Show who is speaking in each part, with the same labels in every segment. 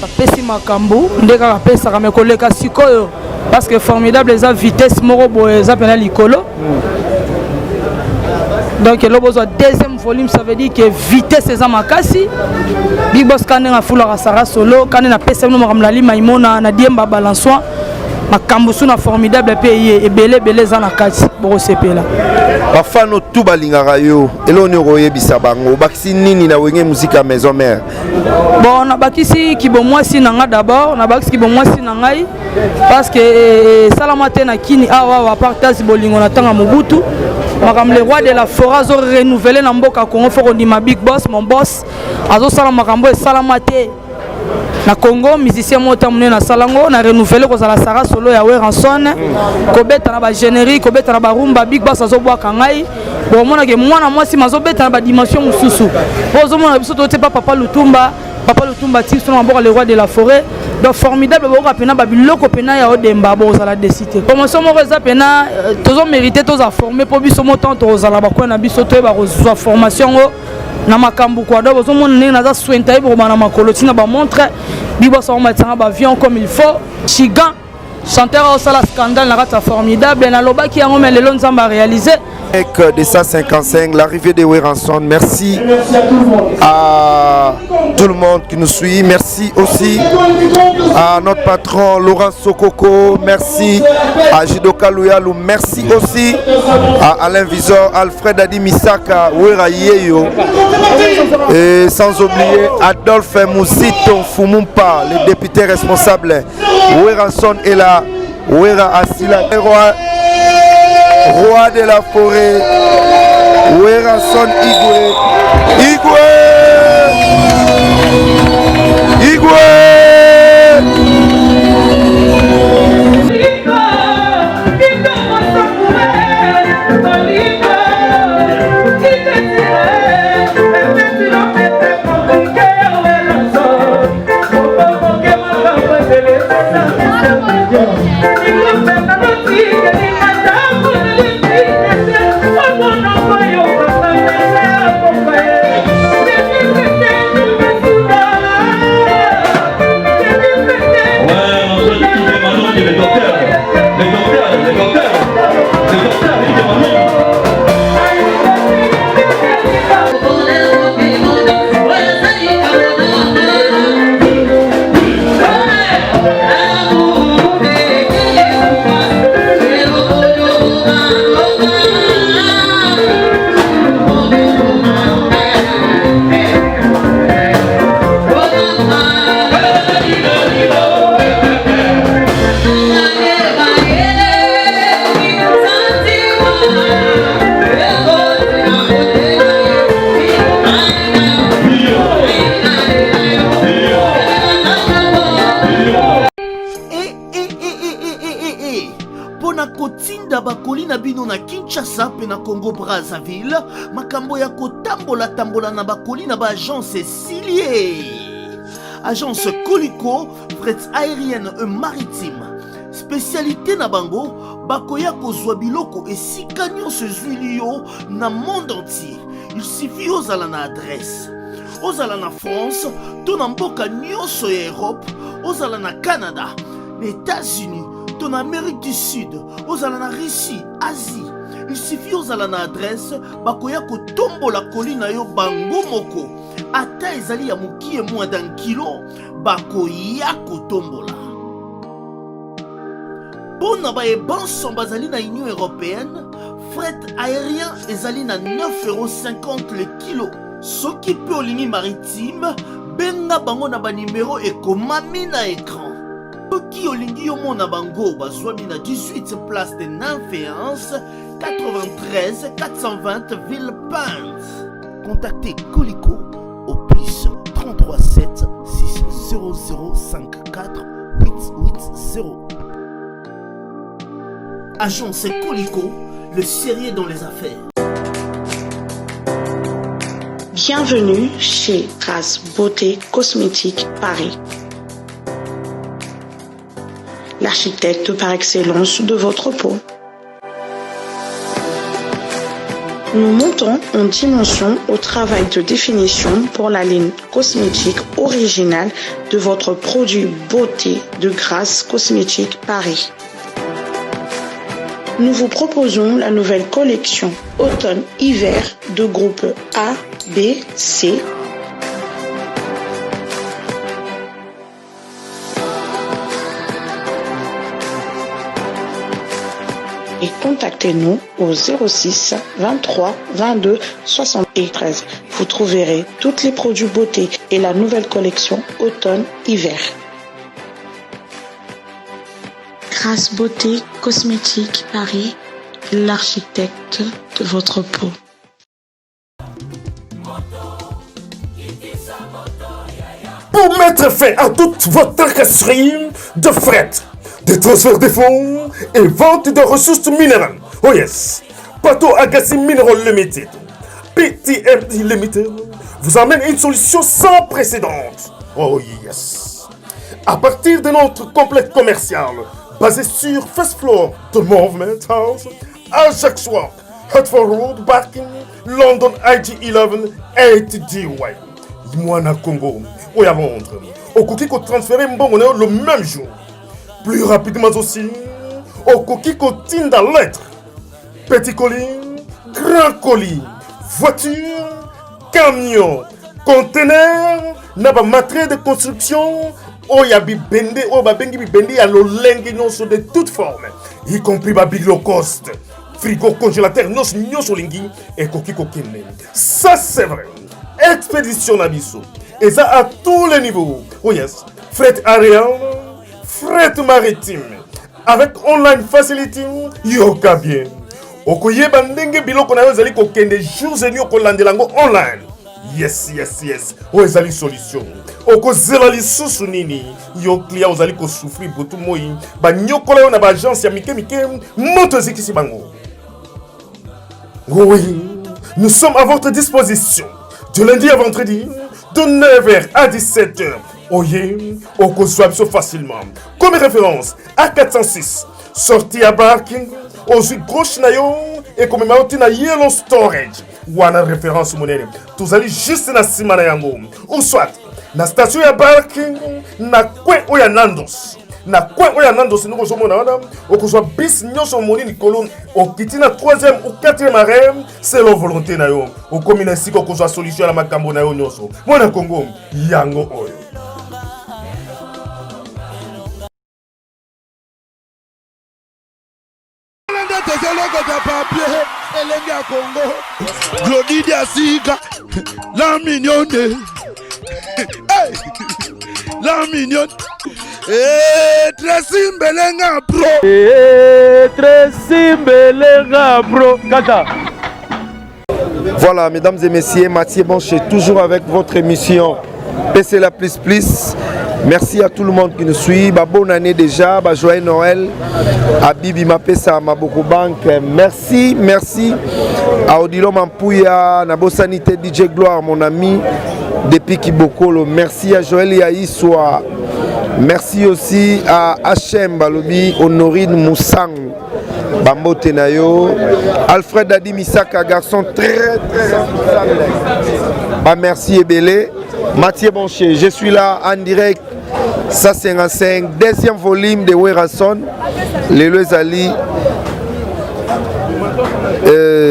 Speaker 1: pesi makambo ndeka pesa kama koleka sikoyo parce que formidable eza vitesse moko boye eza pena likolo. Donc le besoin deuxième volume ça veut dire que vitesse eza makasi. Big Boss quand na fula Sara solo quand na pesa no makamlali maimona na diemba balançois makambo suna formidable pays et belé za na kati boko sepela.
Speaker 2: Bafano tout balingaka yo eloni royebisa bango bakisi nini na wenge musique à maison mère.
Speaker 1: Bon na bakisi kibomwasi nanga d'abord na bakisi kibomwasi nangai parce que salamate na kini awa wa partage bolingo na tanga mobutu makamle roi de la forêt zo renouveler na mboka Congo foko ndima Big Boss mon boss azo sala makambo e salamate na Congo musicien mota mune na salango na renouveler ko sala Sara solo ya Weranson kobeta na ba générique kobeta na ba rumba Big Boss azo bwa kangai bon mona ke mwana mwasi mazo beta na ba dimension mususu ozo mona biso to te papa Lutumba tiso na mboka le roi de la forêt donc formidable boka pena ba biloko pena ya odemba bo sala décider promotion moko eza pena tozo mériter toza former po biso motant to zala ba ko na biso to ba reçoit formation na makambu kwa do bozo mona na za swenta ibo na makolo tina ba montre bibo sa matanga ba avion comme il faut chigan chanteur au sala scandale na rata formidable na loba ki yango mais le nzamba réalisé
Speaker 2: avec de 155 l'arrivée de Weranson. Merci à tout le monde qui nous suit. Merci aussi à notre patron Laurent Sokoko. Merci à Jidoka Louyalou. Merci aussi à Alain Visor, Alfred Adi Misaka, Wera Yeyo. Et sans oublier Adolphe Moussito Fumumpa, le député responsable. Weranson est là. Wera Asila, roi de la forêt, Weranson Igwe.
Speaker 3: Kinshasa pe na Congo Brazzaville makambo ya kotambola na bakoli na ba agence Cilier agence Coliko fret aérienne et maritime spécialité na bango bakoya kozwa biloko esika nyonso ezwili yo na monde entier. Il suffit ozala na adresse ozala na France to na mboka nyonso ya Europe ozala na Canada les États-Unis to na Amérique du Sud ozala na Russie Asie. Il suffit aux alana adresse bakoya ko tombola kolina yo bango moko ata ezali ya mukie moins d'un kilo bakoya ko tombola pona ba ebanso bazali na Union européenne fret aérien ezali na 9,50 € le kilo soki pe olingi maritime benga bango na ba numéro ekomami na écran. Soki olingi yo mona bango bazwami na 18 place de Nanféance 93 420 Villepinte. Contactez Coliko au plus 33 7 600 54 880. Agence Coliko, le sérieux dans les affaires.
Speaker 4: Bienvenue chez Trace Beauté Cosmétique Paris. L'architecte par excellence de votre peau. Nous montons en dimension au travail de définition pour la ligne cosmétique originale de votre produit beauté de grâce Cosmétique Paris. Nous vous proposons la nouvelle collection automne-hiver de groupe A, B, C. Et contactez-nous au 06 23 22 73. Vous trouverez tous les produits beauté et la nouvelle collection automne-hiver. Grâce Beauté Cosmétique Paris, l'architecte de votre peau.
Speaker 5: Pour mettre fin à toute votre tracasserie de fret, de transfert de fonds et vente de ressources minérales. Oh yes, Pato Agassi Mineral Limited, PTMI Limited, vous amène une solution sans précédent. Oh yes. À partir de notre complexe commercial, basé sur First Floor de Movement House, Ajax Walk, Hertford Road, Parking, London IG11, 8DY. Moana Congo, ou à Londres. Au cookie qu'on transférait Mbongo le même jour. Plus rapidement aussi, au cookie qu'on tient dans lettre. Petit colis, grand colis, voiture, camion, conteneur, n'a pas matériel de construction. Oyabi bende, oyabi bende, à l'olengue non de toutes formes, y compris babi low cost, frigo congélateur, non sur lingi et coquille coquine. Ça c'est vrai. Expédition Nabiso. Et ça à tous les niveaux. Oh yes. Fret aérien, fret maritime. Avec online facility, yoka bien. Okoye bandenge biloko na yo zali kokende jours et nuits kolande lango online. Yes. Oh ezali solution. Okozela lisusu nini. Yo client ozali ko souffrir botu moi. Ba nyokola yo na ba agence ya mike moto zikisi bango. Oui, nous sommes à votre disposition. De lundi à vendredi, de 9h à 17h. Oye, on conçoit facilement. Comme référence, A406, sortie à Barking, aux gauche nayo et comme na Yellow Storage. Ou en référence monnaie. Tous allez juste na Simana Yango. Ou soit, na station à Barking, na Kwe Oya Nandos. Na Kwe Oya Nandos, nous sommes au conçoit bis nyonso moni ni colonne. Au kiti na 3e ou 4e arrêt, c'est la volonté na yo. Au commune ainsi qu'on conçoit solution à la makambo na yo nyonso. Mona Congo, Yango Oyo.
Speaker 6: Glodidia Sika, la mignonne, la mignonne, Tracy Mbelenga Bro, Kata.
Speaker 2: Voilà, mesdames et messieurs, Mathieu Bonche est toujours avec votre émission PC la plus. Merci à tout le monde qui nous suit. Bonne année déjà, joyeux Noël. À Bibi Mapesa, Maboko Bank. Merci à Odilo Mampouya, Nabo Sanité DJ Gloire, mon ami, depuis Kibokolo. Merci à Joël Yaïswa. Merci aussi à Hachem Balobi, Honorine Moussang, Bambo Tenayo, Alfred Adi Misaka, garçon très merci Ebele. Mathieu Boncher, je suis là en direct. Ça c'est un 5, deuxième volume de Werason. Les Ali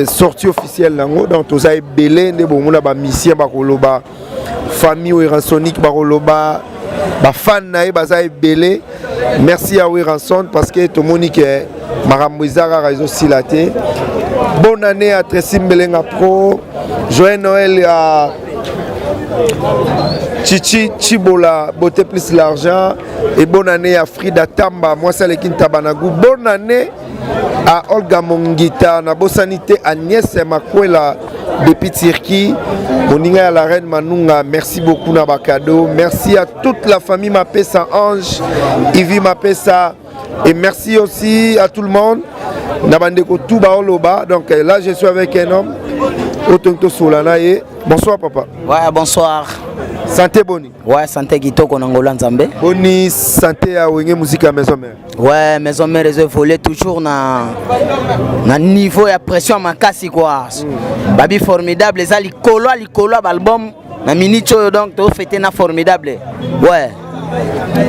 Speaker 2: sortie officielle nango. Donc tous avez belé de bon ba mission ba koloba famille Werasonique ba koloba ba fan nae ba za belé. Merci à Werason parce que tout monique Maramouizara réseau silaté. Bonne année à Tracy Mbelenga Pro. Joyeux Noël à Chichi Chibola, beauté plus l'argent. Et bonne année à Frida Tamba, moi c'est l'équipe Tabanagou. Bonne année à Olga Mongita, Nabo Sanité Agnès Makwela depuis Turquie. Moninga à la reine Manunga, merci beaucoup Nabakado. Merci à toute la famille Mapesa Ange, Ivi Mapesa. Et merci aussi à tout le monde. Nabandeko Touba Oloba. Donc là je suis avec un homme. Otonto Solanaye. Bonsoir papa.
Speaker 7: Ouais, bonsoir.
Speaker 2: Santé Boni.
Speaker 7: Ouais, santé kitoko Nangola Nzambe.
Speaker 2: Boni, santé à Wenge musique à maison mère.
Speaker 7: Ouais, maison mère les volé toujours na niveau et pression makasi quoi. Babi formidable, les alikolo album na minicho donc to fêter na formidable. Ouais.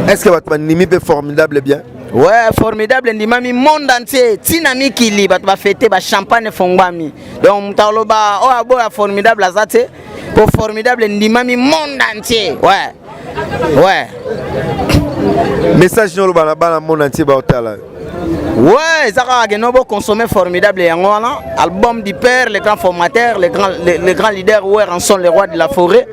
Speaker 2: Est-ce que votre nimi est formidable bien?
Speaker 7: Ouais, formidable ndimami monde entier. Tinami kili bat ba fêter ba champagne fongwami. Donc mutaloba o abo ya formidable azate. Pour formidable ndimami monde entier. Ouais. Ouais.
Speaker 2: Message dans le balabala monde entier ba otala.
Speaker 7: Ouais, Zara Genobo consommer formidable et album du père, les grands formateurs, les grands leaders où en sont les rois de la forêt.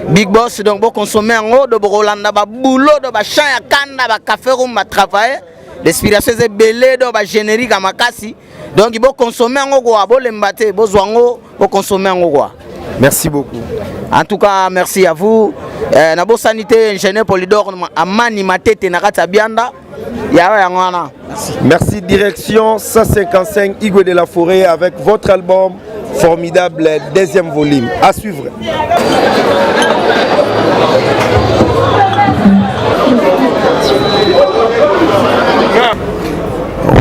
Speaker 7: Big Boss donc bon consommer en haut de Rolanda ba boulot de ba chant ya kanda ba café room ba travailler. L'inspiration c'est belé de ba générique à makasi. Donc il faut consommer en haut quoi, bo lembate, bo zwango, bo consommer en haut quoi.
Speaker 2: Merci beaucoup.
Speaker 7: En tout cas, merci à vous. Nabo sanité ingénieur Polydor amani matete na kata bianda.
Speaker 2: Merci direction 155 Igwe de la Forêt avec votre album formidable deuxième volume. À suivre.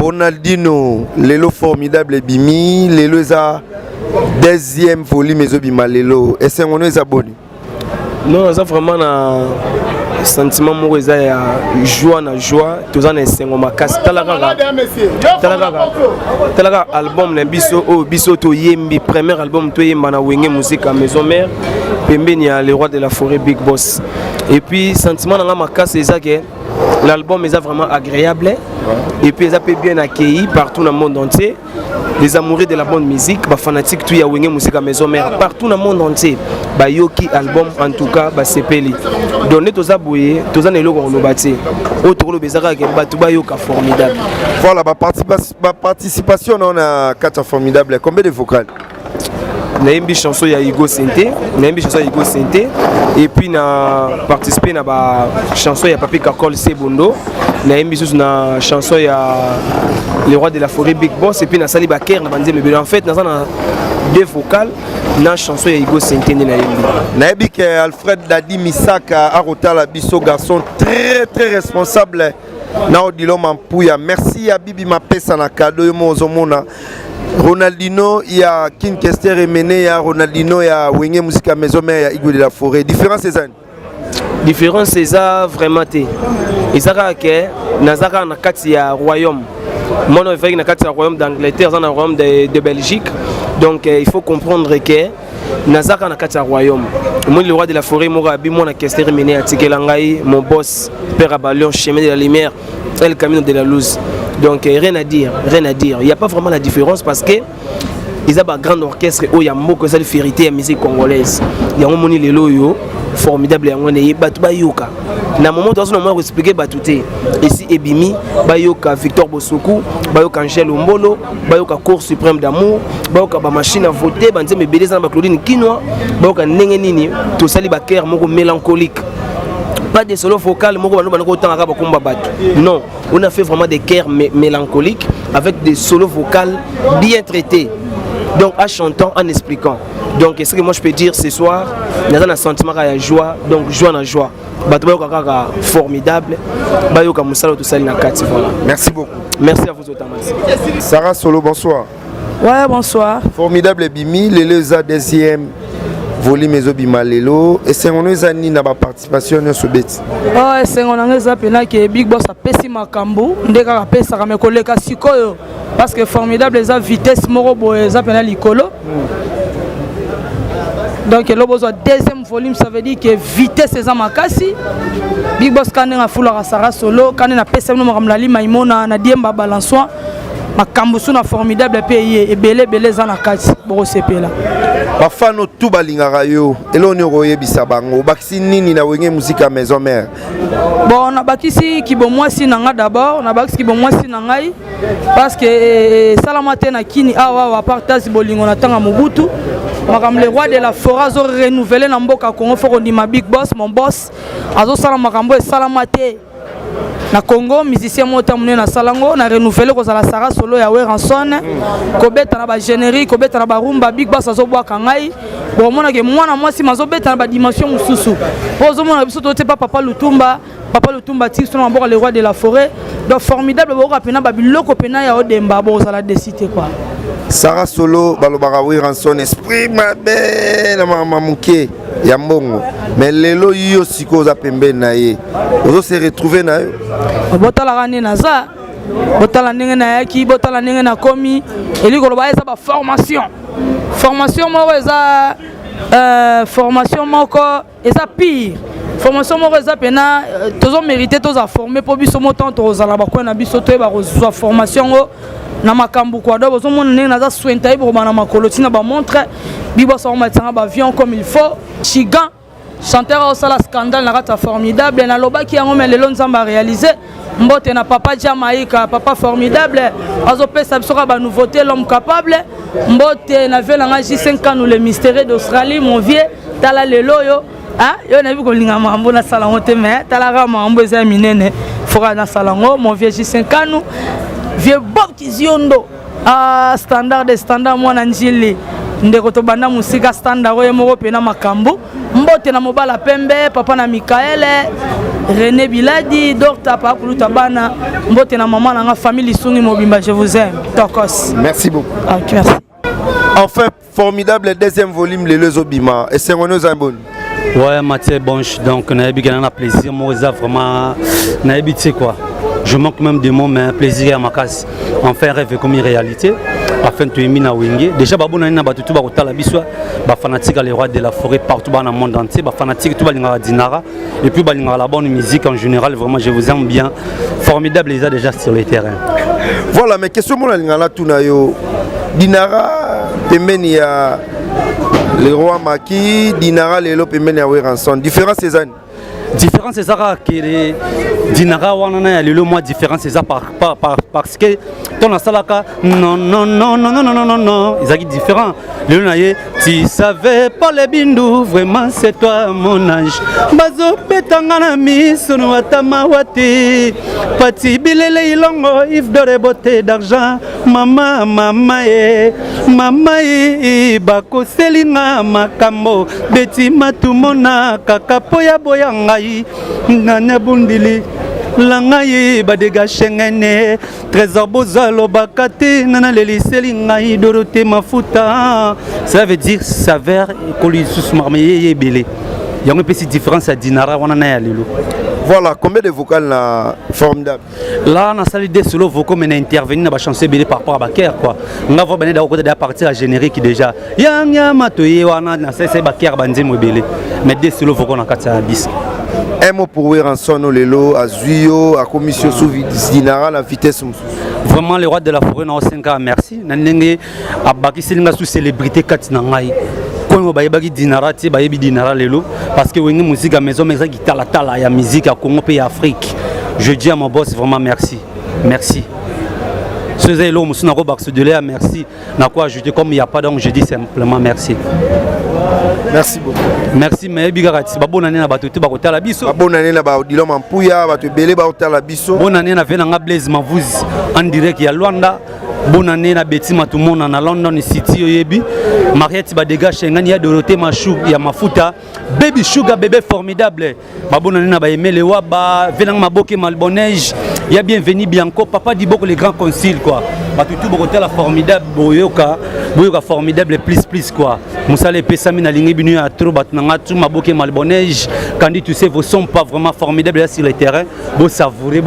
Speaker 2: Ronaldinho, Lelo formidable Bimi, Lelo za deuxième volume Ezobima Lelo. Et c'est on est abonné.
Speaker 8: Non, ça vraiment un sentiment moi ça ya joie na joie, tous en esengo makasi talaka album na biso to yembi premier album to yemba na wenge musique à maison mère pembeni ya le roi de la forêt Big Boss. Et puis sentiment na makasi ça que l'album est vraiment agréable et puis ça peut bien accueilli partout dans le monde entier. Les amoureux de la bonne musique, les fanatiques tout ya wenge musique à maison mère partout dans le monde entier. Ba yoki album en tout cas ba sepeli. Donner tous aboué, tous en eloko on bâti. Autre le bezara ke batu ba yoka formidable.
Speaker 2: Voilà, ma participation on a 4 formidable. Combien de vocales?
Speaker 8: Naimbi chanson ya Igo Sente, et puis na participer na ba chanson ya Papi Kakol Sebondo, naimbi sous na chanson ya le roi de la forêt Big Boss, et puis na Sali Baker na bandé mais en fait na deux vocales na chanson ya Igo Sente
Speaker 2: naimbi que Alfred Dadi Misaka Arotala biso garçon très responsable na odilo Mampuya. Merci à Bibi Mapesa na cadeau yo mozomona. Ronaldinho, il y a King Kester et Mené, il y a Ronaldinho, il y a Wenge Musique à Maison Mère, il y a Igwe de la Forêt. Différence c'est ça?
Speaker 8: Différence c'est ça vraiment. Et ça que Nazara na kati ya royaume. Moi on fait na kati ya royaume d'Angleterre, dans le royaume de Belgique. Donc il faut comprendre que Nazara na kati ya royaume. Moi le roi de la forêt Morabi, moi na Kester et Mené Atikelangai, mon boss Père Abalion, chemin de la lumière, El Camino de la Luz. Donc rien à dire. Il n'y a pas vraiment la différence parce que ils ont un grand orchestre où il y a beaucoup de vérité à la musique congolaise. Il y a un moni leloyo formidable en on est batuba yoka. Na moment où on va expliquer batouté. Ici Ebimi, bayoka Victor Bosoku, bayoka Angel Ombolo, bayoka Cour suprême d'amour, bayoka ba machine à voter, banze me beleza na Claudine Kinoa, bayoka ndenge nini, to sali ba cœur moko mélancolique. Pas des solos vocales, non, on a fait vraiment des chœurs mélancoliques avec des solos vocales bien traités. Donc en chantant, en expliquant. Donc ce que moi je peux dire ce soir, il y a un sentiment de joie, donc joie na joie. Formidable.
Speaker 2: Merci beaucoup.
Speaker 8: Merci à vous autres.
Speaker 2: Sarah Solo, bonsoir.
Speaker 1: Ouais, bonsoir.
Speaker 2: Formidable Bimi, les deuxième volume ezobima lelo et c'est on ezani na ba participation sur beti.
Speaker 1: Oh, c'est on a pena que Big Boss a pesi makambo ndeka ka pesa ka mekoleka sikoyo parce que formidable les vitesse moko boye za pena likolo. Donc le besoin deuxième volume ça veut dire que vitesse eza makasi. Big Boss kanenga fula Sarah Solo kanena pesa no makamlali maimona na diemba balançois makambo suna formidable pays et belé za na kati boko sepela.
Speaker 2: Bafano tout balingaka yo eloni okoyebisa bango bakisi nini na wenge musique à maison mère.
Speaker 1: Bon na bakisi kibomwasi nanga d'abord na bakisi kibomwasi nangai parce que salamate na kini awa wa partage bolingo na tanga mobutu makam le roi de la forêt zo renouveler na mboka Congo foko ndima Big Boss mon boss azo sala makambo e salamate na Congo musicien mota mune na salango na renouveler ko la Sarah solo ya Weranson ko beta na ba générique ko beta na ba rumba big bass azo bwa kangai bon mona ke mwana mwasi mazo beta na ba dimension mususu pozo mona biso to te papa Lutumba titre na boko le roi de la forêt donc formidable boko pena ba biloko pena ya odemba bo za la décider quoi.
Speaker 2: Sarah Solo balobaka Weranson esprit mabe na mama muke ya mbongo mais lelo yo siko za pembe na ye ozo se retrouver na yo
Speaker 1: botala kane naza botala ndenge na yaki botala ndenge na komi eliko loba eza ba formation moko eza formation moko eza pire formation moko eza pena tozo mériter toza former po biso motan tozala ba na biso to ba kozwa formation ngo na makambu kwa do bozo mona ndenge naza swenta ibo bana makolo tina ba montre bibo sa matanga ba avion comme il faut Chigan chanteur au sala scandale na rata formidable na lobaki yango mais lelo nzamba réaliser mbote na papa Jamaïca papa formidable azo pesa biso ba nouveauté l'homme capable mbote na vela nga J5 nous le mystère d'Australie mon vieux tala lelo yo ah yo na bi ko linga mambo na salongo te mais tala ga mambo eza minene fora na salongo mon vieux J5 nous vieux Bob Kiziondo standard mwana njili ndeko to banda musika standard oyo moko pena makambo mbote na mobala pembe papa na Mikaele René Biladi Docteur Papa Kuluta bana mbote na maman na famille Sungi Mobimba je vous aime Tokos
Speaker 2: merci beaucoup
Speaker 1: merci
Speaker 2: enfin formidable deuxième volume les Lezobima et c'est Renaud Zambon.
Speaker 9: Ouais Mathieu Bonche donc on a eu un plaisir moi vraiment on a habité quoi. Je manque même de mots, mais un plaisir à ma casse. Enfin, rêve comme une réalité. Afin de éminer à Wenge. Déjà, Babou n'a pas tout à biswa. Fanatique à les rois de la forêt partout dans le monde entier. Fanatique tout à Dinara. Et puis, la bonne musique en général. Vraiment, je vous aime bien. Formidable, les a déjà sur le terrain.
Speaker 2: Voilà, mais question moi la Tunayo. Dinara, Pemeni à le roi Maki. Dinara, les lopes Pemeni à Weranson. Différence ces années.
Speaker 9: Différence c'est ça que les dinara wana le mois différence c'est ça parce que ton asalaka non ils sont différents le naie tu savais pas les bindou vraiment c'est toi mon ange bazo betanga na miso no atamawati pati bilele ilongo if de beauté d'argent mama e bako selinga makambo beti matumona kakapo ya boyanga nana bundili langai badega shengene trésor bozalo bakate nana leliseli ngai dorote mafuta ça veut dire saveur koli susmarmeye belé yango pesi différence à dinara wana na ya lelo.
Speaker 2: Voilà, combien de vocales là formidable.
Speaker 9: Là, on a salé des solos vocaux, mais on a intervenu dans la chanson par rapport à Baker quoi. On a vu à partir de la générique déjà. Yanga matoye wana na c'est Baker bandé mobile. Mais des solos vocaux on a 4 bis.
Speaker 2: Un mot pour Weranson lelo à Zuyo, à commission sous Dinara la vitesse.
Speaker 9: Vraiment les rois de la forêt na 5 ans merci. Nandenge a baki selinga sous célébrité katinangai. Quand on dinara ti bayebi dinara lelo parce que wenge musique à maison mais ça qui tala ya musique à Congo pays Afrique. Je dis à mon boss vraiment merci. Ce zélo musuna ko bakso de l'air merci. Na quoi ajouter comme il y a pas donc je dis simplement merci.
Speaker 2: Merci beaucoup.
Speaker 9: Merci mais bigarati ba bonane na bato te ba kotala biso.
Speaker 2: Ba bonane na ba odilo mampuya bato belé ba kotala biso.
Speaker 9: Bonane na vena nga Blaise Mavuz en direct ya Luanda. Bonne année na Betty Matumona na London City oyebi Mariette badega Schengen ya Dorothée Machou ya mafuta baby sugar bébé formidable ba bonne année na ba Emele Waba venang maboke malbonneige ya bienvenue Bianco papa di boko les grands conciles quoi ba tout bokote la formidable boyoka formidable plus quoi musale pesami na lingi binu ya trop batnanga tout maboke malbonneige quand tu sais vos sons pas vraiment formidables sur le terrain beau savourer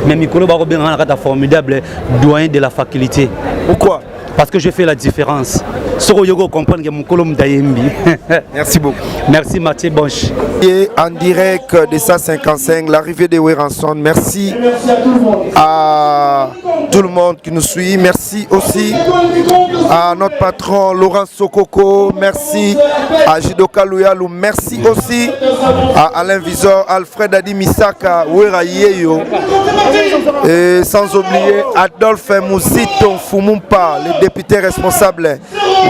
Speaker 9: mais Mikolo ba robin na kata formidable doyen de la faculté.
Speaker 2: Pourquoi?
Speaker 9: Parce que je fais la différence. Soro Yogo comprendre que mon colombe d'Ayembi.
Speaker 2: Merci beaucoup.
Speaker 9: Merci Mathieu Bonche.
Speaker 2: Et en direct de 155, l'arrivée de Weranson. Merci à tout le monde qui nous suit. Merci aussi à notre patron Laurent Sokoko. Merci à Jidoka Louyalou. Merci aussi à Alain Visor, Alfred Adi Misaka, Wera Yeyo. Et sans oublier Adolphe Mouzito Fumumpa, le député responsable.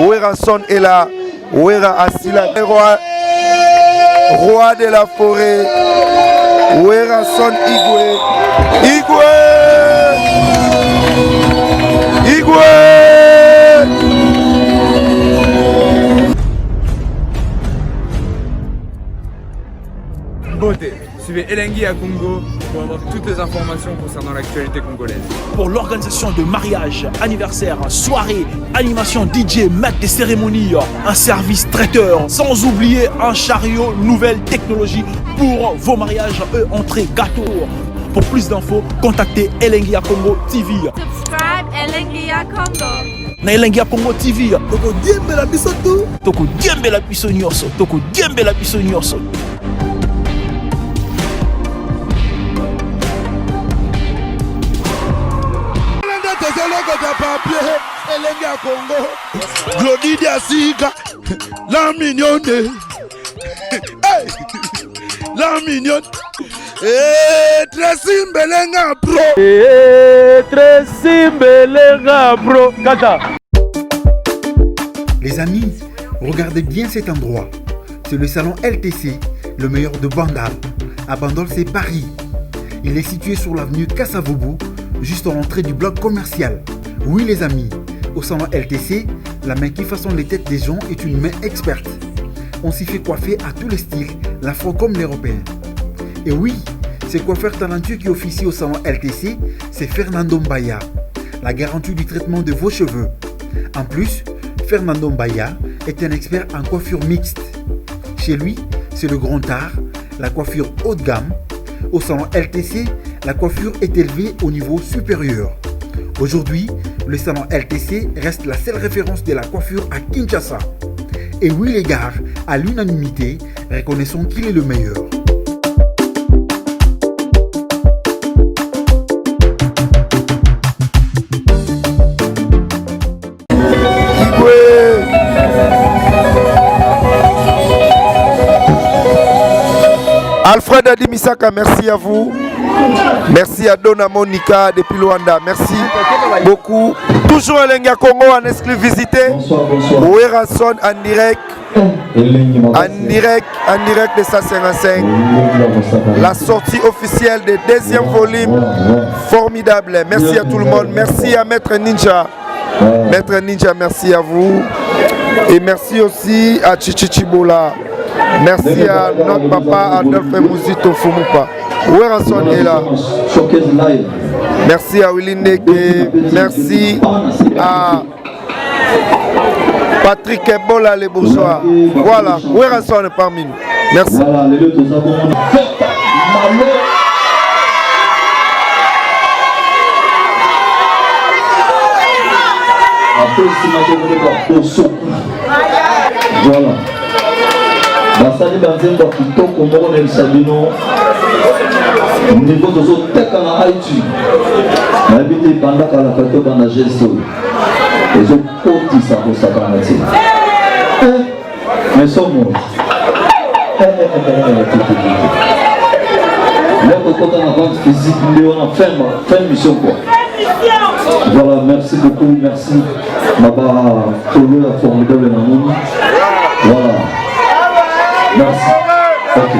Speaker 2: Weranson est là, Wera Asila, roi de la forêt. Weranson Igwe.
Speaker 10: Beauté. Suivez Elengi à Congo pour avoir toutes les informations concernant l'actualité congolaise.
Speaker 11: Pour l'organisation de mariage, anniversaire, soirée, animation DJ, maître des cérémonies, un service traiteur, sans oublier un chariot, nouvelle technologie pour vos mariages, entrée, gâteau. Pour plus d'infos, contactez Elengi à Congo TV.
Speaker 12: Subscribe Elengi à Congo.
Speaker 11: Na Elengi à Congo TV. Toko diembe la biso tu. Toko diembe la biso nyonso. Toko diembe la biso nyonso.
Speaker 6: Elengi à Congo, Glody Diasika, la mignonne, hey, la mignonne, très simbelenga bro, très simbelenga bro, Kata.
Speaker 13: Les amis, regardez bien cet endroit. C'est le salon LTC, le meilleur de Bandal. À Bandal, c'est Paris. Il est situé sur l'avenue Kassavoubou, juste à l'entrée du bloc commercial. Oui les amis, au salon LTC, la main qui façonne les têtes des gens est une main experte. On s'y fait coiffer à tous les styles, l'afro comme l'européen. Et oui, ce coiffeur talentueux qui officie au salon LTC, c'est Fernando Mbaya, la garantie du traitement de vos cheveux. En plus, Fernando Mbaya est un expert en coiffure mixte. Chez lui, c'est le grand art, la coiffure haut de gamme. Au salon LTC, la coiffure est élevée au niveau supérieur. Aujourd'hui, le salon LTC reste la seule référence de la coiffure à Kinshasa. Et oui les gars, à l'unanimité, reconnaissons qu'il est le meilleur.
Speaker 2: Alfred Adimisaka, merci à vous. Merci à Donna Monica depuis Luanda. Merci beaucoup. Toujours Elengi à Congo en exclusivité. Weranson en direct. En direct de 155. La sortie officielle du deuxième volume. Formidable. Merci à tout le monde. Merci à Maître Ninja. Maître Ninja, merci à vous. Et merci aussi à Chichichibola. Merci à notre papa Adolphe Mouzito Fumupa. Weranson est là. Merci à Willy Ndeke. Merci à Patrick Ebola les bourgeois. Voilà, Weranson est parmi nous. Merci.
Speaker 14: Voilà. Basali banzemba kitoko moko na Sabino niveau tozo teka na Haïti na bité banda kala kato banda gesto ezo koti sa ko sakana ti mais somo le côté na vente physique on a fait mission quoi. Voilà, merci beaucoup, merci Baba Tolo la formidable Namouni. Voilà. Merci. Ok.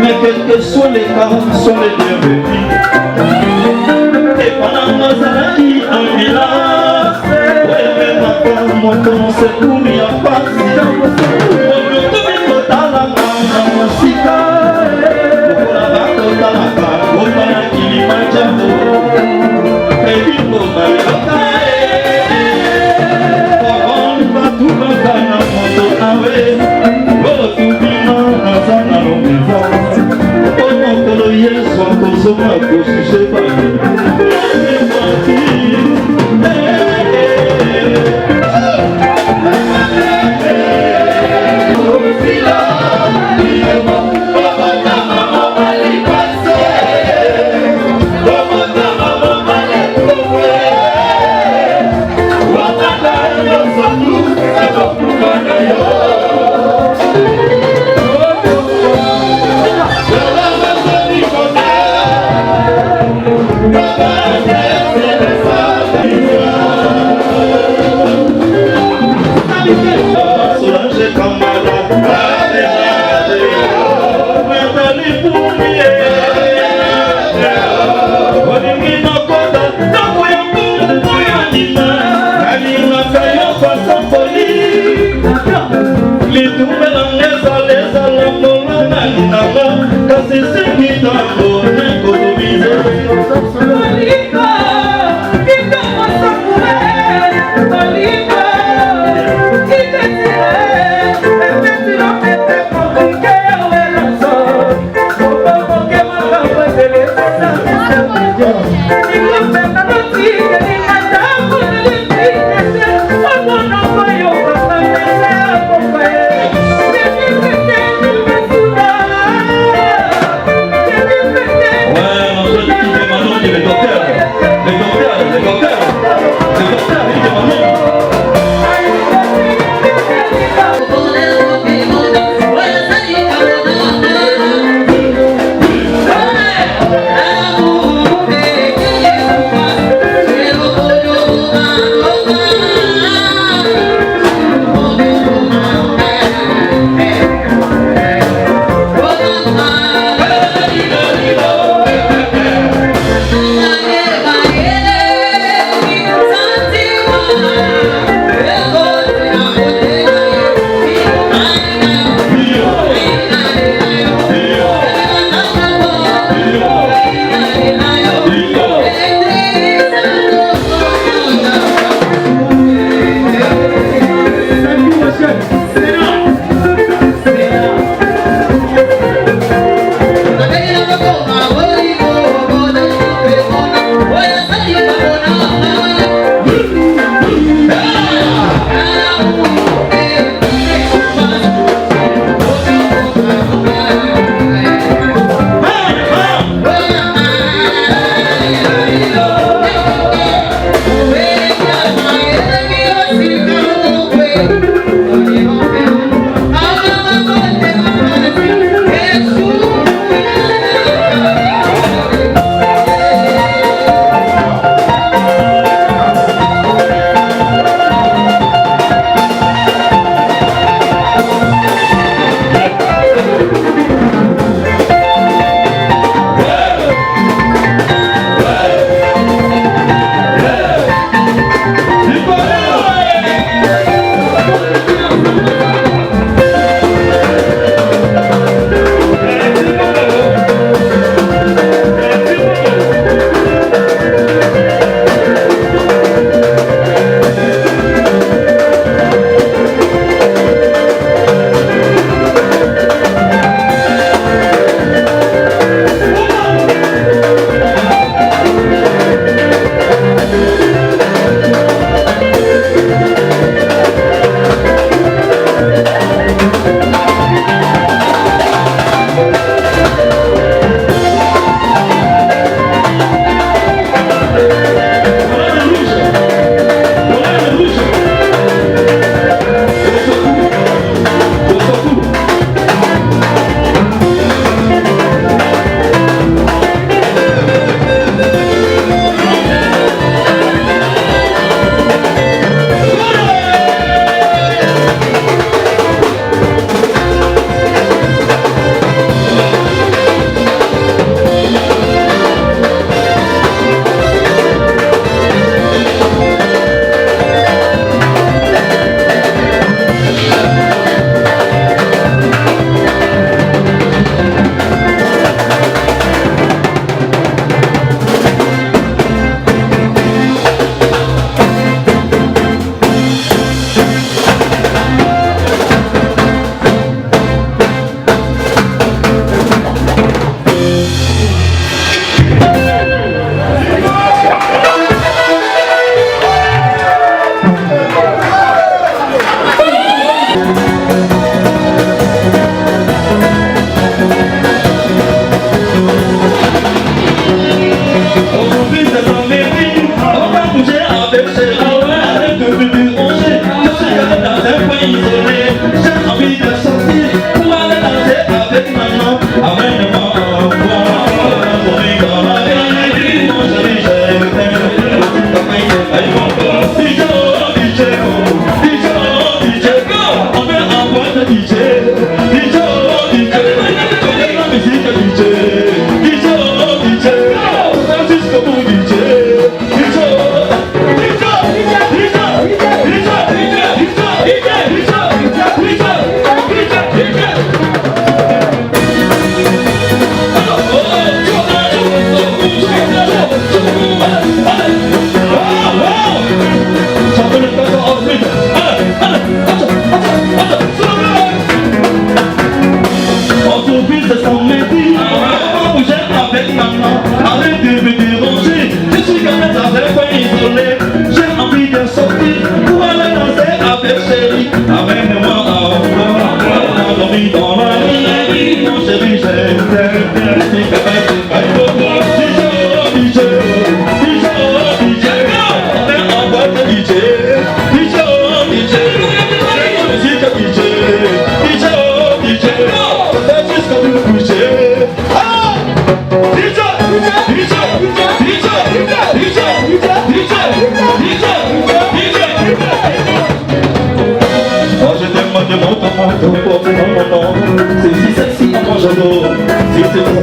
Speaker 14: Mais quels que soient les cas, sont les bienvenus. Et pendant nos années en village, ouais, ma femme, mon ton, c'est tout, il n'y a pas si on ne peut pas la main, mon sika, pour la vague de la vague, au palais qui m'y mangeait, et puis pour ma on va tout le temps, mon ton,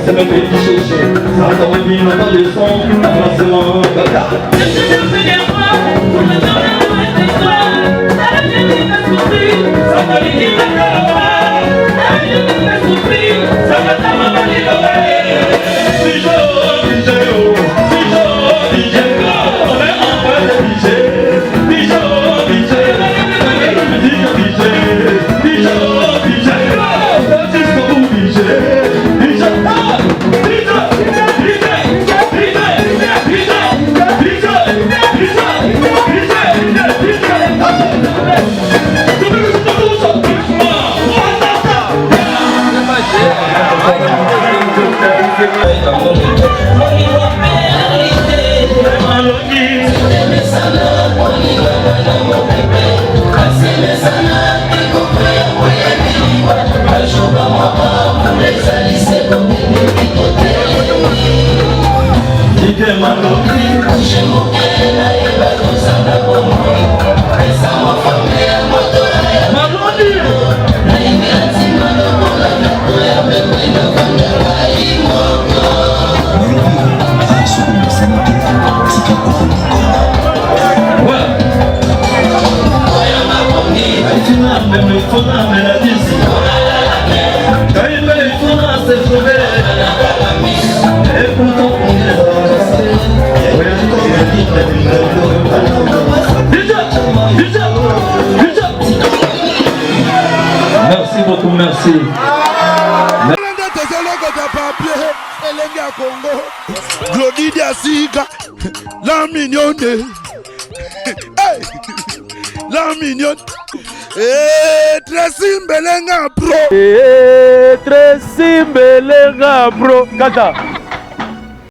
Speaker 14: c'est même petit chouchou. Ça va t'envoyer bien longtemps le son, avancement, gaga. Merci beaucoup, merci.
Speaker 6: Glodidia Sika, la mignonne. Hey, la mignonne. Tracy Mbelenga bro.
Speaker 9: Tracy Mbelenga bro. Kata.